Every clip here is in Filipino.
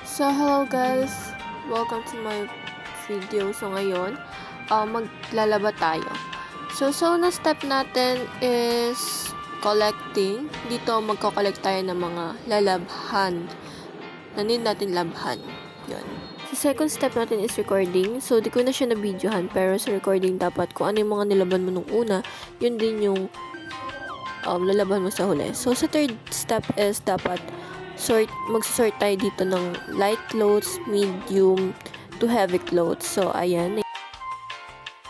So, hello guys! Welcome to my video. So, ngayon, maglalaba tayo. So, na step natin is collecting. Dito, magko-collect tayo ng mga lalabhan. Na need natin labhan. Yun. So, second step natin is recording. So, di ko na siya na-videohan. Pero sa recording, dapat kung ano yung mga nilaban mo nung una, yun din yung lalaban mo sa huli. So, sa third step is dapat magsisort tayo dito ng light clothes, medium to heavy clothes. So, ayan.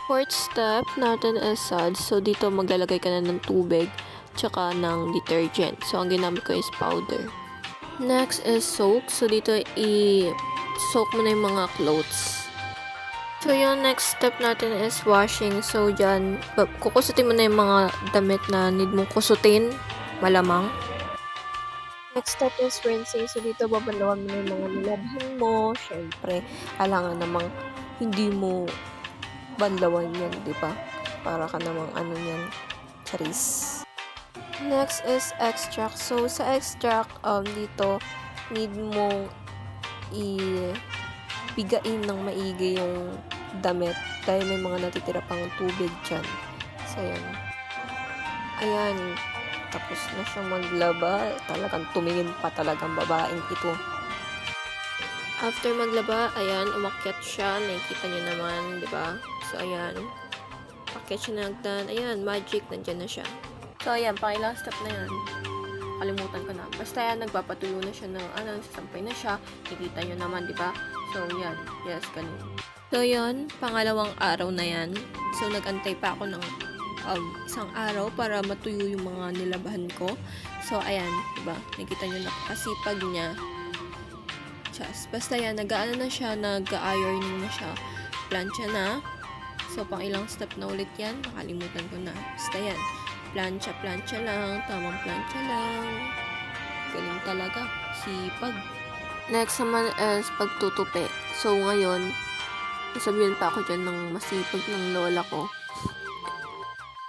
Fourth step natin is suds. So, dito maglalagay ka na ng tubig tsaka ng detergent. So, ang ginamit ko is powder. Next is soak. So, dito i-soak mo na yung mga clothes. So, yung next step natin is washing. So, dyan, kukusutin mo na yung mga damit na need mong kusutin. Malamang. Next step is rinsing. So, dito babalawan mo na yung mga nilabhan mo. Siyempre, kailangan namang hindi mo banlawan yan, di ba? Para ka namang yan, charis. Next is extract. So, sa extract, dito, need mong bigain ng maigi yung damit dahil may mga natitira pang tubig dyan. So, yan. Ayan. Tapos na siyang maglaba. Talagang tumingin pa talagang babaeng ito. After maglaba, ayan, umakyat siya. Nakikita nyo naman, di ba? So, ayan. Umakyat siya na nagdan. Ayan, magic. Nandyan na siya. So, ayan, pangilang step na yan. Kalimutan ko na. Basta yan, nagpapatuyo na siya ng sasampay na siya. Nakikita nyo naman, di ba? So, yan. Yes, ganun. So, yun. Pangalawang araw na yan. So, nagantay pa ako ng isang araw para matuyo yung mga nilabahan ko. So, ayan, diba? Nakita nyo, napakasipag niya. Just, basta yan, nag-aano na siya, nag-ironing na siya. Plancha na. So, pang ilang step na ulit yan. Nakalimutan ko na. Basta yan. Plancha lang. Tamang plancha lang. Galing talaga. Sipag. Next naman is pagtutupi. So, ngayon, sabihin pa ako dyan ng masipag ng lola ko.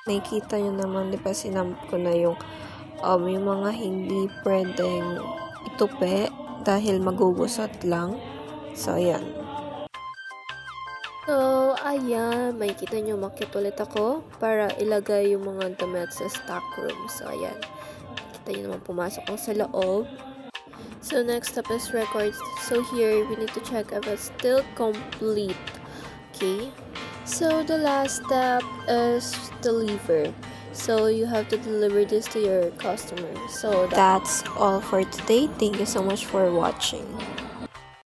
Nakikita nyo naman, di ba, sinamp ko na yung mga hindi pwedeng itupi dahil magugusot lang. So, ayan. So, ayan. Makikita nyo, makit ulit ako para ilagay yung mga damit sa stock room. So, ayan. Makikita nyo naman pumasok ako sa loob. So, next step is record. So, here, we need to check if it's still complete. Okay? So, the last step is deliver. So, you have to deliver this to your customer. So, that's all for today. Thank you so much for watching.